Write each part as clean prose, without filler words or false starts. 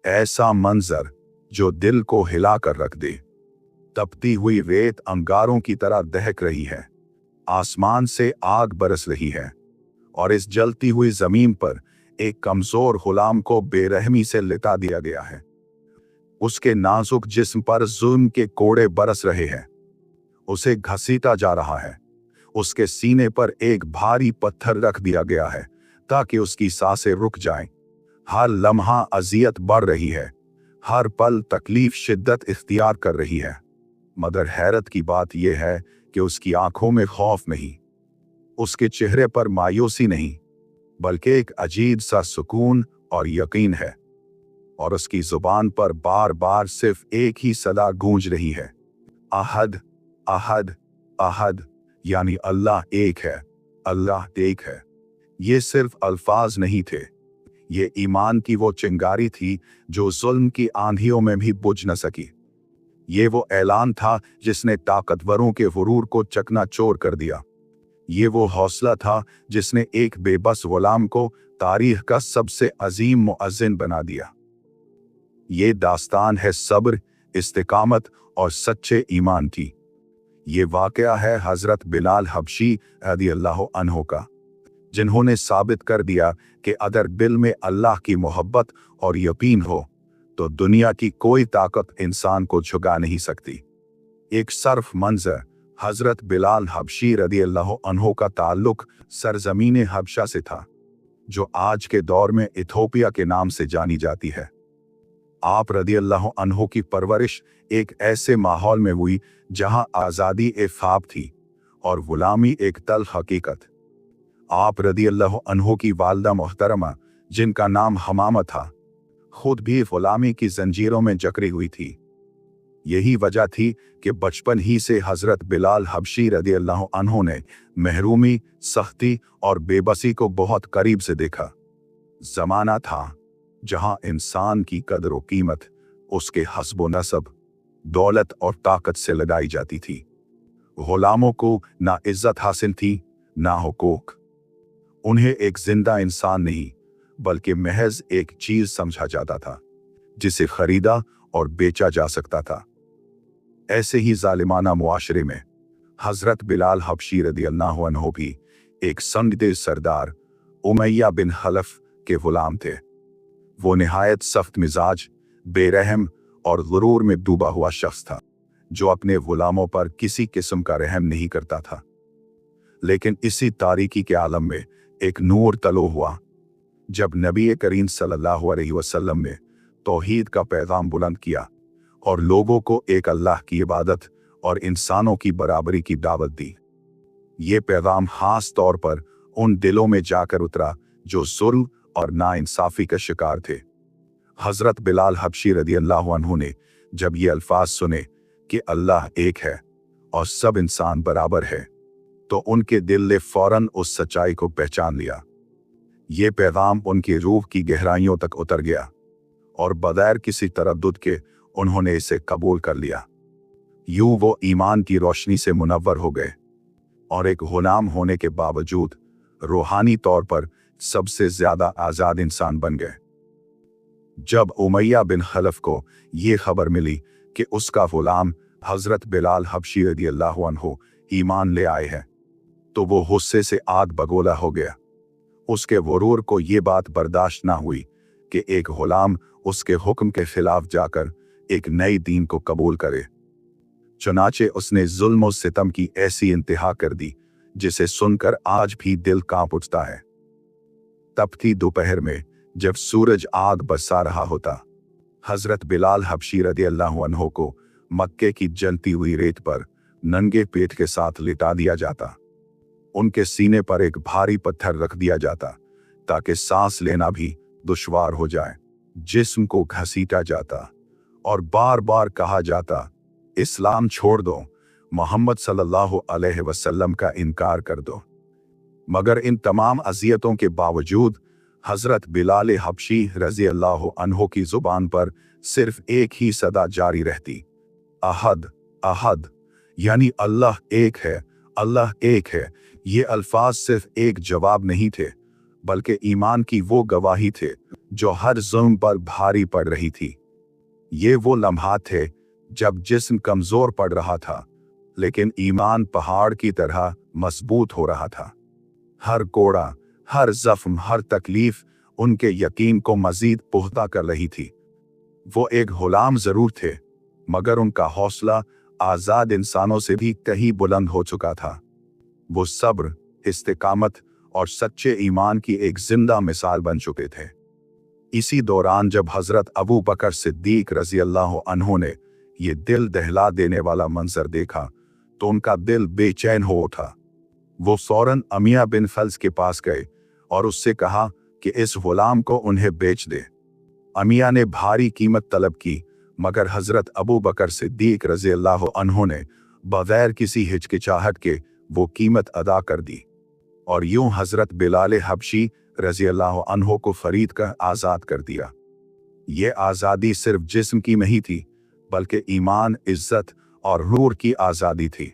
ऐसा मंजर जो दिल को हिला कर रख दे। तपती हुई रेत अंगारों की तरह दहक रही है, आसमान से आग बरस रही है, और इस जलती हुई जमीन पर एक कमजोर गुलाम को बेरहमी से लिटा दिया गया है। उसके नाजुक जिस्म पर जुल्म के कोड़े बरस रहे हैं, उसे घसीटा जा रहा है। उसके सीने पर एक भारी पत्थर रख दिया गया है ताकि उसकी सांसें रुक जाएं। हर लम्हा अजियत बढ़ रही है, हर पल तकलीफ शिद्दत इख्तियार कर रही है। मगर हैरत की बात यह है कि उसकी आंखों में खौफ नहीं, उसके चेहरे पर मायूसी नहीं, बल्कि एक अजीब सा सुकून और यकीन है। और उसकी जुबान पर बार बार सिर्फ एक ही सदा गूंज रही है, अहद अहद अहद, यानी अल्लाह एक है, अल्लाह एक है। ये सिर्फ अल्फाज नहीं थे, ये ईमान की वो चिंगारी थी जो जुल्म की आंधियों में भी बुझ न सकी। ये वो ऐलान था जिसने ताकतवरों के गुरूर को चकनाचूर कर दिया। ये वो हौसला था जिसने एक बेबस गुलाम को तारीख का सबसे अजीम मुअज्जिन बना दिया। ये दास्तान है सब्र, इस्तिकामत और सच्चे ईमान की। ये वाकया है हजरत बिलाल हबशी रदियल्लाहु अन्हु का, जिन्होंने साबित कर दिया कि अगर दिल में अल्लाह की मोहब्बत और यकीन हो तो दुनिया की कोई ताकत इंसान को झुका नहीं सकती। एक सर्फ मंजर हजरत बिलाल हबशी रदियल्लाहु अन्हु का ताल्लुक सरजमीन हबशा से था, जो आज के दौर में इथोपिया के नाम से जानी जाती है। आप रदियल्लाहु अन्हु की परवरिश एक ऐसे माहौल में हुई जहां आज़ादी एक ख्वाब थी और गुलामी एक तल्ख हकीकत। आप रदियल्लाहु अन्हु की वालदा मोहतरमा, जिनका नाम हमामा था, खुद भी गुलामी की जंजीरों में जकड़ी हुई थी। यही वजह थी कि बचपन ही से हजरत बिलाल हबशी रदियल्लाहु अन्हु ने महरूमी, सख्ती और बेबसी को बहुत करीब से देखा। जमाना था जहां इंसान की कदर व कीमत उसके हस्ब नसब, दौलत और ताकत से लगाई जाती थी। गुलामों को ना इज्जत हासिल थी, ना हुकूक। उन्हें एक जिंदा इंसान नहीं बल्कि महज एक चीज समझा जाता था जिसे खरीदा और बेचा जा सकता था। ऐसे ही जालिमाना मुआशरे में हजरत बिलाल हबशी रदियल्लाहु अन्हु भी एक संगदे सरदार उमैया बिन खलफ के गुलाम थे। वो निहायत सख्त मिजाज, बेरहम और गुरूर में डूबा हुआ शख्स था, जो अपने गुलामों पर किसी किस्म का रहम नहीं करता था। लेकिन इसी तारीकी के आलम में एक नूर तलो हुआ जब नबी करीम सल्लल्लाहु अलैहि वसल्लम ने तौहीद का पैगाम बुलंद किया और लोगों को एक अल्लाह की इबादत और इंसानों की बराबरी की दावत दी। ये पैगाम खास तौर पर उन दिलों में जाकर उतरा जो जुल्म और नाइंसाफी का शिकार थे। हजरत बिलाल हबशी रदियल्लाहु अन्हु ने जब ये अल्फाज सुने कि अल्लाह एक है और सब इंसान बराबर है, तो उनके दिल ने फौरन उस सच्चाई को पहचान लिया। ये पैगाम उनकी रूह की गहराइयों तक उतर गया और बगैर किसी तरद्दुद के उन्होंने इसे कबूल कर लिया। यूं वो ईमान की रोशनी से मुनव्वर हो गए और एक गुलाम होने के बावजूद रूहानी तौर पर सबसे ज्यादा आजाद इंसान बन गए। जब उमैया बिन खलफ को ये खबर मिली कि उसका गुलाम हजरत बिलाल हबशी रदियल्लाहु अन्हु ईमान ले आए हैं, तो वो गुस्से से आग बगोला हो गया। उसके गुरूर को ये बात बर्दाश्त ना हुई कि एक गुलाम उसके हुक्म के खिलाफ जाकर एक नई दीन को कबूल करे। चुनाचे उसने जुल्म और सितम की ऐसी इंतहा कर दी जिसे सुनकर आज भी दिल कांप उठता है। तपती दोपहर में जब सूरज आग बरसा रहा होता, हजरत बिलाल हबशी रदियल्लाहु अन्हु को मक्के की जलती हुई रेत पर नंगे पेट के साथ लिटा दिया जाता। उनके सीने पर एक भारी पत्थर रख दिया जाता ताकि सांस लेना भी दुश्वार हो जाए। जिस्म को घसीटा जाता और बार बार कहा जाता, इस्लाम छोड़ दो, मोहम्मद सल्लल्लाहु अलैहि वसल्लम का इनकार कर दो। मगर इन तमाम अजियतों के बावजूद हजरत बिलाल हबशी रज़ियल्लाहु अन्हु की जुबान पर सिर्फ एक ही सदा जारी रहती, अहद अहद, यानी अल्लाह एक है, अल्लाह एक है। ये अल्फाज सिर्फ एक जवाब नहीं थे, बल्कि ईमान की वो गवाही थे जो हर जुल्म पर भारी पड़ रही थी। ये वो लम्हा थे जब जिस्म कमजोर पड़ रहा था, लेकिन ईमान पहाड़ की तरह मजबूत हो रहा था। हर कोड़ा, हर जख्म, हर तकलीफ उनके यकीन को मजीद पुख्ता कर रही थी। वो एक गुलाम जरूर थे, मगर उनका हौसला आजाद इंसानों से भी कहीं बुलंद हो चुका था। वो सब्र, इस्तिकामत और सच्चे ईमान की एक जिंदा मिसाल बन चुके थे। इसी दौरान जब हजरत अबू बकर सिद्दीक रजी अल्लाह अन्हु ने ये दिल दहला देने वाला मंजर देखा तो उनका दिल बेचैन हो उठा। वो फौरन अमिया बिन फल्स के पास गए और उससे कहा कि इस गुलाम को उन्हें बेच दे। अमिया ने भारी कीमत तलब की, मगर हजरत अबू बकर सिद्दीक रजी अल्लाह अन्हु ने बगैर किसी हिचकिचाहट के वो कीमत अदा कर दी और यूं हजरत बिलाल हबशी रजी अल्लाह अन्हु को खरीद कर आज़ाद कर दिया। ये आज़ादी सिर्फ जिस्म की नहीं थी, बल्कि ईमान, इज्जत और रूह की आज़ादी थी।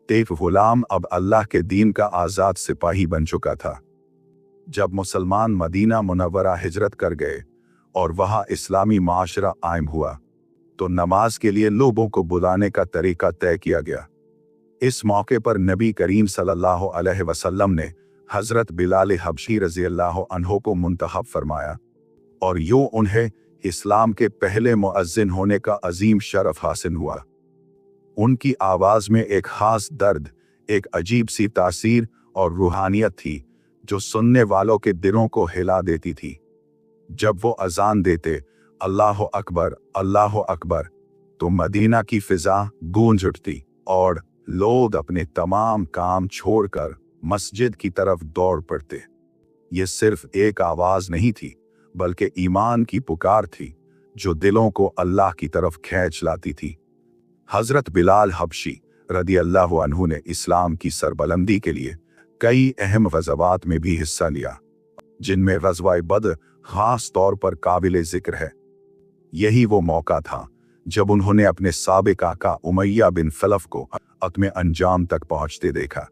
तेफ गुलाम अब अल्लाह के दीन का आज़ाद सिपाही बन चुका था। जब मुसलमान मदीना मुनव्वरा हिजरत कर गए और वहां इस्लामी माशरा कायम हुआ तो नमाज के लिए लोगों को बुलाने का तरीका तय किया गया। इस मौके पर नबी करीम सल्लल्लाहु अलैहि वसल्लम ने हजरत बिलाल हबशी रजी अल्लाह अन्हो को मुंतखब फरमाया और यूं उन्हें इस्लाम के पहले मुअज्जिन होने का अजीम शरफ हासिल हुआ। उनकी आवाज में एक खास दर्द, एक अजीब सी तासीर और रूहानियत थी जो सुनने वालों के दिलों को हिला देती थी। जब वो अजान देते अल्लाह अकबर, तो मदीना की फिजा गूंज उठती और लोग अपने तमाम काम छोड़कर मस्जिद की तरफ दौड़ पड़ते। ये सिर्फ एक आवाज नहीं थी, बल्कि ईमान की पुकार थी जो दिलों को अल्लाह की तरफ खींच लाती थी। हजरत बिलाल हबशी रदी अल्लाह अन्हु ने इस्लाम की सरबलंदी के लिए कई अहम ग़ज़वात में भी हिस्सा लिया, जिनमें ग़ज़वा बद्र खास तौर पर काबिल जिक्र है। यही वो मौका था जब उन्होंने अपने साबिक आका उमैया बिन खलफ को अपने अंजाम तक पहुंचते देखा।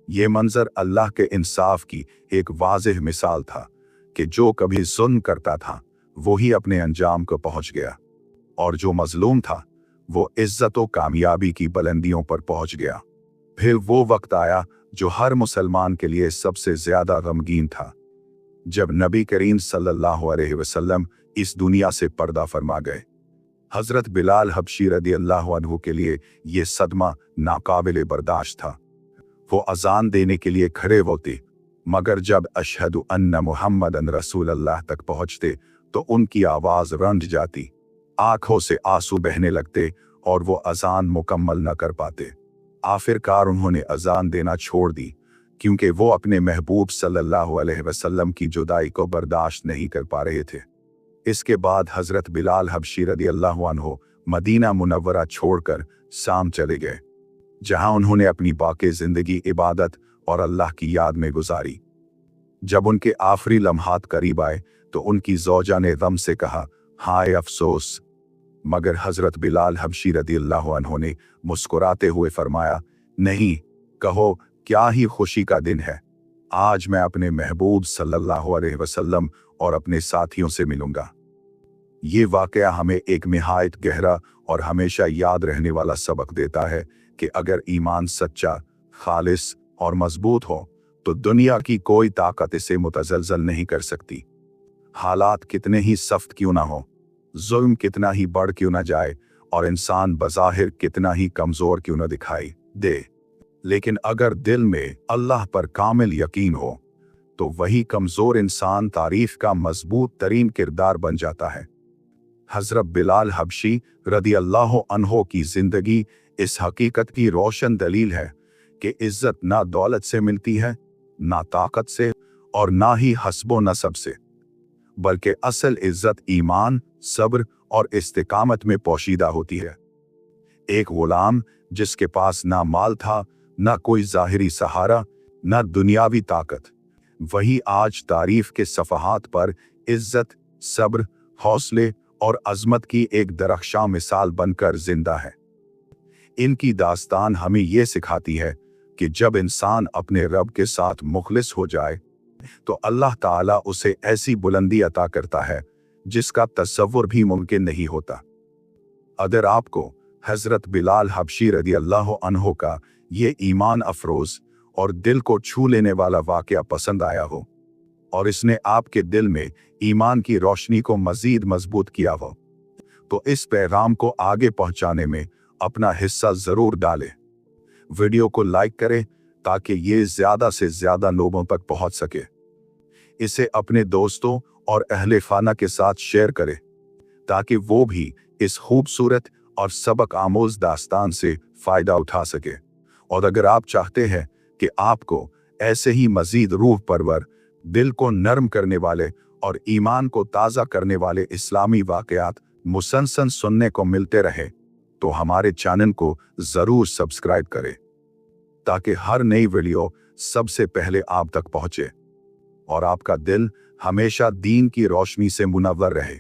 ये मंजर अल्लाह के इंसाफ की एक वाज़ेह मिसाल था कि जो कभी जुल्म करता था वो ही अपने अंजाम को पहुंच गया, और जो मजलूम था वो इज्जत और कामयाबी की बुलंदियों पर पहुंच गया। फिर वो वक्त आया जो हर मुसलमान के लिए सबसे ज्यादा गमगीन था, जब नबी करीम सल्लल्लाहु अलैहि वसल्लम इस दुनिया से पर्दा फरमा गए। हजरत बिलाल हबशी रदी अल्लाह अन्हु के लिए ये सदमा नाकाबिले बर्दाश्त था। वो अजान देने के लिए खड़े होते, मगर जब अशहदु अन्ना मुहम्मदन रसूलुल्लाह तक पहुंचते तो उनकी आवाज रंध जाती, आंखों से आंसू बहने लगते और वो अजान मुकम्मल न कर पाते। आखिरकार उन्होंने अजान देना छोड़ दी, क्योंकि वो अपने महबूब सल्लल्लाहु अलैहि वसल्लम की जुदाई को बर्दाश्त नहीं कर पा रहे थे। इसके बाद हजरत बिलाल हबशी रदी अल्लाह अन्हु मदीना मुनव्वरा छोड़कर शाम चले गए, जहां उन्होंने अपनी बाकी जिंदगी इबादत और अल्लाह की याद में गुजारी। जब उनके आखिरी लम्हात करीब आए तो उनकी ज़ौजा ने गम से कहा, हाय अफसोस। मगर हजरत बिलाल हबशी रदी अल्लाह अन्हु ने मुस्कुराते हुए फरमाया, नहीं, कहो क्या ही खुशी का दिन है। आज मैं अपने महबूब सल्लल्लाहु अलैहि वसल्लम और अपने साथियों से मिलूंगा। ये वाकया हमें एक निहायत गहरा और हमेशा याद रहने वाला सबक देता है कि अगर ईमान सच्चा, खालिस और मजबूत हो तो दुनिया की कोई ताकत इसे मुतज़लज़ल नहीं कर सकती। हालात कितने ही सख्त क्यों ना हो, जुल्म कितना ही बढ़ क्यों ना जाए और इंसान बज़ाहिर कितना ही कमजोर क्यों ना दिखाई दे, लेकिन अगर दिल में अल्लाह पर कामिल यकीन हो तो वही कमजोर इंसान तारीफ का मजबूत तरीन किरदार बन जाता है। हजरत बिलाल हबशी रदी अल्लाह अन्हो की जिंदगी इस हकीकत की रोशन दलील है कि इज्जत ना दौलत से मिलती है, ना ताकत से और ना ही हस्बो नसब से, बल्कि असल इज्जत ईमान, सब्र और इस्तिकामत में पोशीदा होती है। एक गुलाम जिसके पास ना माल था, ना कोई जाहिरी सहारा, ना दुनियावी ताकत, वही आज तारीफ के सफ़हात पर इज्जत, सब्र, हौसले और अजमत की एक दरख्शां मिसाल बनकर जिंदा है। इनकी दास्तान हमें ये सिखाती है कि जब इंसान अपने रब के साथ मुखलिस हो जाए तो अल्लाह ताला उसे ऐसी बुलंदी अता करता है जिसका तसव्वुर भी मुमकिन नहीं होता। अगर आपको हजरत बिलाल हबशी रदी अल्लाह अन्हो का ये ईमान अफरोज और दिल को छू लेने वाला वाकया पसंद आया हो और इसने आपके दिल में ईमान की रोशनी को मजीद मजबूत किया हो, तो इस पैगाम को आगे पहुंचाने में अपना हिस्सा जरूर डालें। वीडियो को लाइक करें ताकि ये ज्यादा से ज्यादा लोगों तक पहुंच सके। इसे अपने दोस्तों और अहले खाना के साथ शेयर करें ताकि वो भी इस खूबसूरत और सबक आमोज दास्तान से फायदा उठा सके। और अगर आप चाहते हैं कि आपको ऐसे ही मजीद रूह परवर, दिल को नरम करने वाले और ईमान को ताज़ा करने वाले इस्लामी वाकयात मुसलसल सुनने को मिलते रहे, तो हमारे चैनल को ज़रूर सब्सक्राइब करें ताकि हर नई वीडियो सबसे पहले आप तक पहुंचे और आपका दिल हमेशा दीन की रोशनी से मुनव्वर रहे।